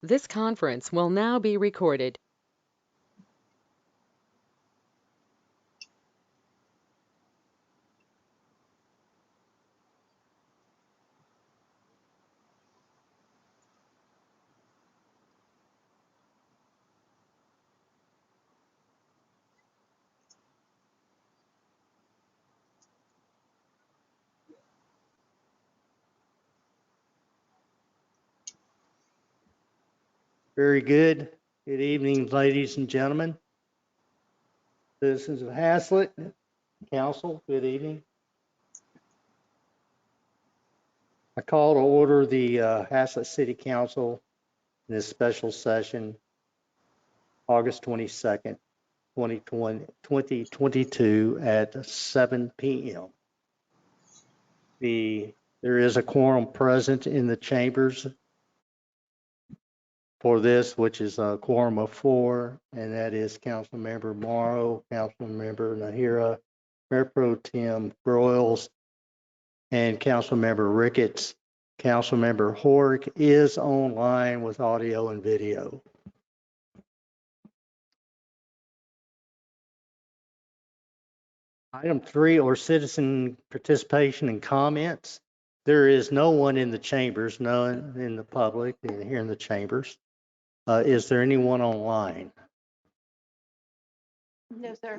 This conference will now be recorded. Very good. Good evening, ladies and gentlemen. Citizens of Haslett, Council, good evening. I call to order the Haslett City Council in this special session, August 22nd, 2022 at 7 p.m. There is a quorum present in the chambers for this, which is a quorum of 4, and that is Councilmember Morrow, Councilmember Nahira, Mayor Pro Tem Broyles, and Councilmember Ricketts. Councilmember Horg is online with audio and video. Item 3, or citizen participation and comments. There is no one in the chambers, none in the public here in the chambers. Is there anyone online? No, sir.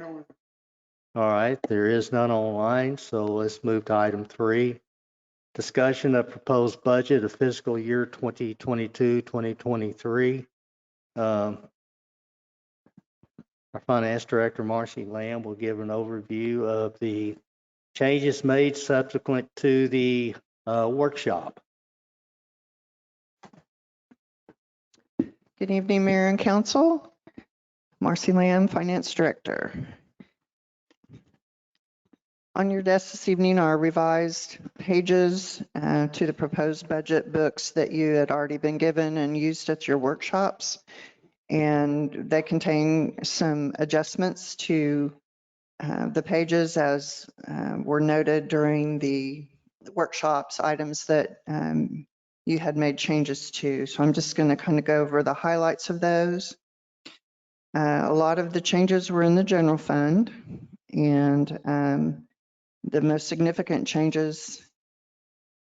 All right, there is none online, so let's move to item 3. Discussion of proposed budget of fiscal year 2022-2023. Our Finance Director, Marcy Lamb, will give an overview of the changes made subsequent to the workshop. Good evening, Mayor and Council. Marcy Lamb, Finance Director. On your desk this evening are revised pages to the proposed budget books that you had already been given and used at your workshops. And they contain some adjustments to the pages as were noted during the workshops, items that you had made changes to. So I'm just going to kind of go over the highlights of those. A lot of the changes were in the general fund, and the most significant changes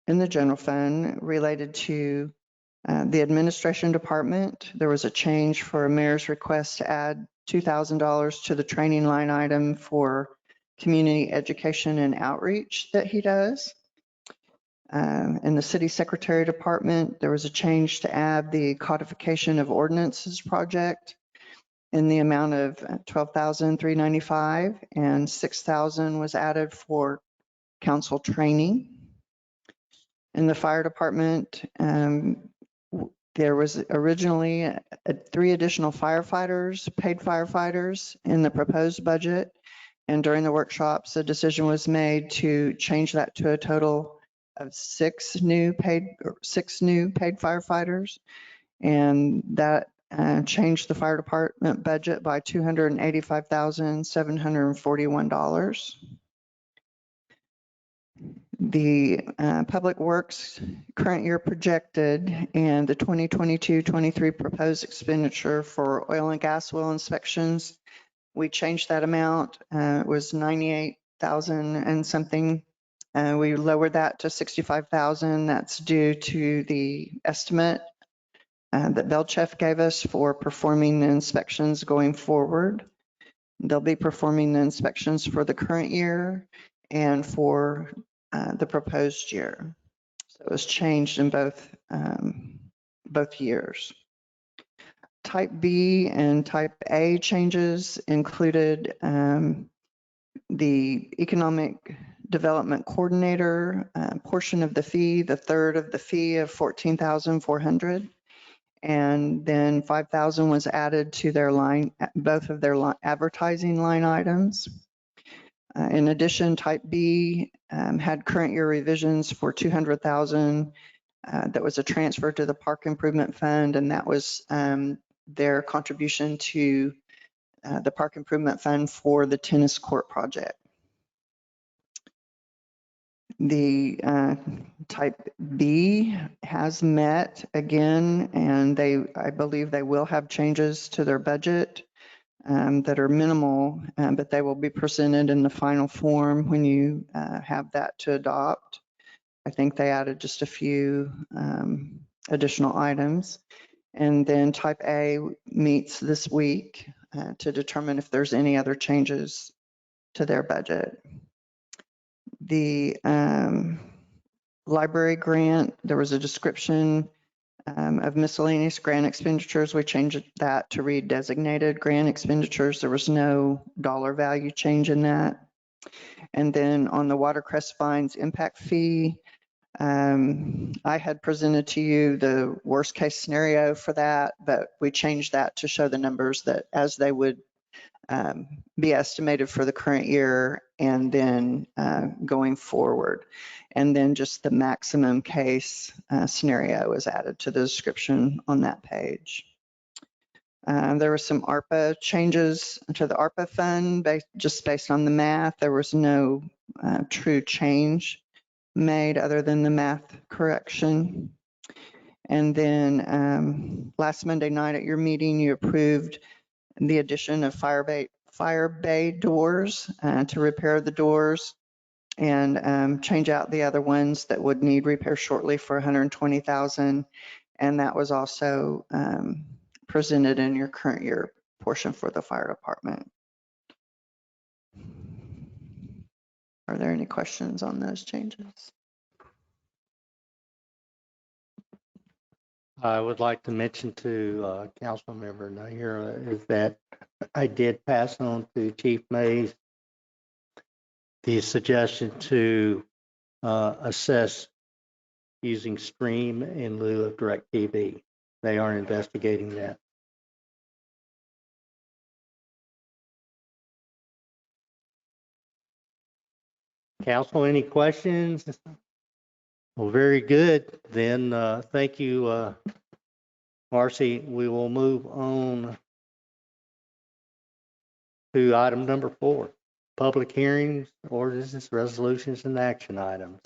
in the general fund related to the administration department. There was a change for a mayor's request to add $2,000 to the training line item for community education and outreach that he does. In the city secretary department, there was a change to add the codification of ordinances project in the amount of $12,395, and $6,000 was added for council training. In the fire department, there was originally 3 additional firefighters, paid firefighters in the proposed budget. And during the workshops, a decision was made to change that to a total of 6 new paid firefighters. And that changed the fire department budget by $285,741. The Public Works current year projected and the 2022-23 proposed expenditure for oil and gas well inspections, we changed that amount. It was 98,000 and something. We lowered that to 65,000. That's due to the estimate that Belchef gave us for performing the inspections going forward. They'll be performing the inspections for the current year and for the proposed year. So it was changed in both years. Type B and Type A changes included the Economic Development Coordinator portion of the fee, the third of the fee of $14,400. And then 5,000 was added to their line, both of their advertising line items. In addition, Type B had current year revisions for 200,000. That was a transfer to the Park Improvement Fund, and that was their contribution to the Park Improvement Fund for the tennis court project. The type B has met again, and I believe they will have changes to their budget that are minimal, but they will be presented in the final form when you have that to adopt. I think they added just a few additional items. And then type A meets this week to determine if there's any other changes to their budget. The library grant, there was a description of miscellaneous grant expenditures. We changed that to read designated grant expenditures. There was no dollar value change in that. And then on the Watercress Fines impact fee, I had presented to you the worst case scenario for that, but we changed that to show the numbers that as they would be estimated for the current year and then going forward. And then just the maximum case scenario was added to the description on that page. There were some ARPA changes to the ARPA fund just based on the math. There was no true change made other than the math correction. And then last Monday night at your meeting, you approved the addition of fire bay doors to repair the doors and change out the other ones that would need repair shortly for $120,000. And that was also presented in your current year portion for the fire department. Are there any questions on those changes? I would like to mention to Councilmember Nahira is that I did pass on to Chief Mays the suggestion to assess using Stream in lieu of DirecTV. They are investigating that. Council, any questions? Well, very good. Then thank you, Marcy. We will move on to item number 4, public hearings, ordinances, resolutions, and action items.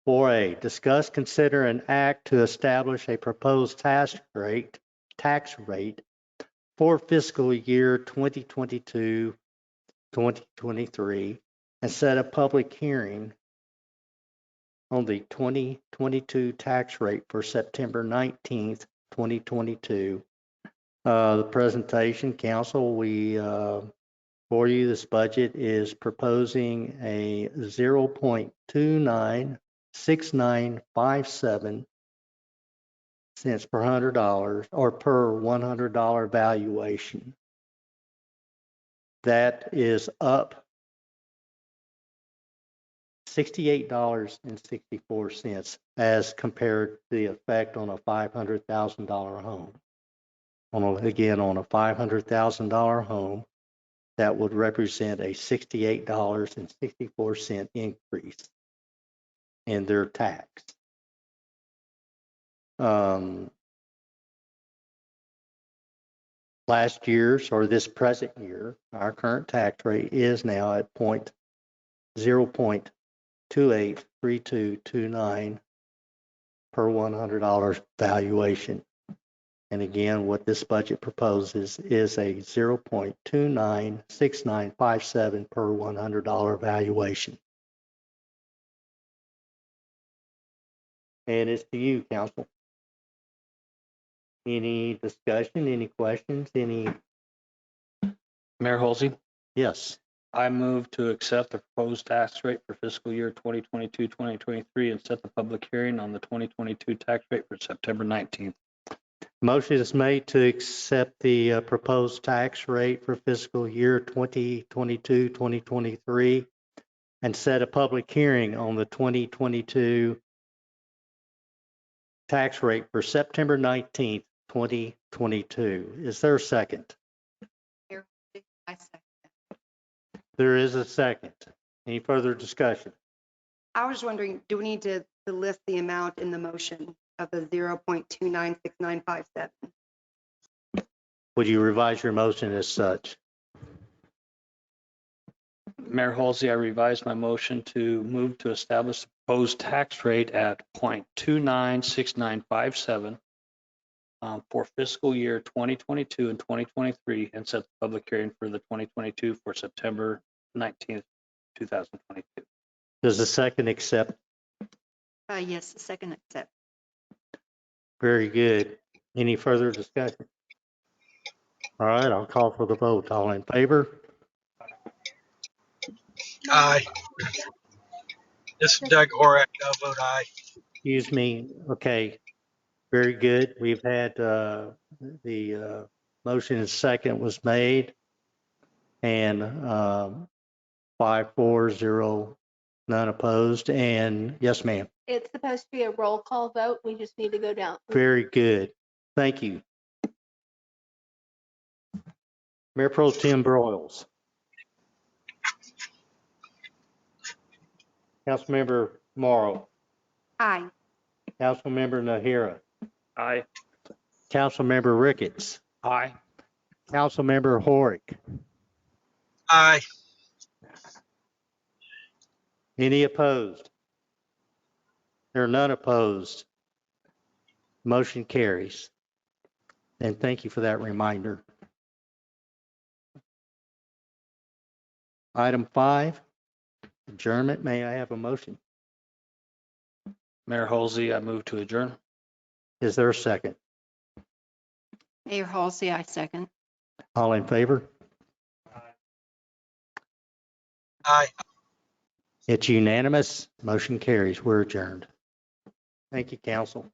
4A, discuss, consider, and act to establish a proposed tax rate for fiscal year 2022-2023 and set a public hearing on the 2022 tax rate for September 19th, 2022. The presentation, Council, for you, this budget is proposing a 0.296957 cents per $100 or per $100 valuation. That is up $68.64 as compared to the effect on a $500,000 home. On a $500,000 home, that would represent a $68.64 increase in their tax. Last year's or this present year, our current tax rate is now at 0.283229 per $100 valuation. And again, what this budget proposes is a 0.296957 per $100 valuation. And it's to you, Council. Any discussion, any questions, any? Mayor Halsey, Yes. I move to accept the proposed tax rate for fiscal year 2022-2023 and set the public hearing on the 2022 tax rate for September 19th. Motion is made to accept the proposed tax rate for fiscal year 2022-2023 and set a public hearing on the 2022 tax rate for September 19th, 2022. Is there a second? I second. There is a second. Any further discussion? I was wondering, do we need to list the amount in the motion of the 0.296957? Would you revise your motion as such? Mayor Halsey, I revised my motion to move to establish the proposed tax rate at 0.296957 for fiscal year 2022 and 2023, and set the public hearing for the 2022 for September 19th, 2022. Does the second accept? Yes, second accept. Very good. Any further discussion? All right, I'll call for the vote. All in favor? Aye. This is Doug Horak. I'll vote aye. Excuse me. Okay, very good. We've had the motion and second was made, and 5-4-0, none opposed. And yes, ma'am. It's supposed to be a roll call vote. We just need to go down. Very good. Thank you. Mayor Pro Tem Broyles. Councilmember Morrow. Aye. Councilmember Nahara. Aye. Councilmember Ricketts. Aye. Councilmember Horick. Aye. Any opposed? There are none opposed. Motion carries. And thank you for that reminder. Item 5, adjournment. May I have a motion? Mayor Halsey, I move to adjourn. Is there a second? Mayor Halsey, I second. All in favor? Aye. It's unanimous. Motion carries. We're adjourned. Thank you, council.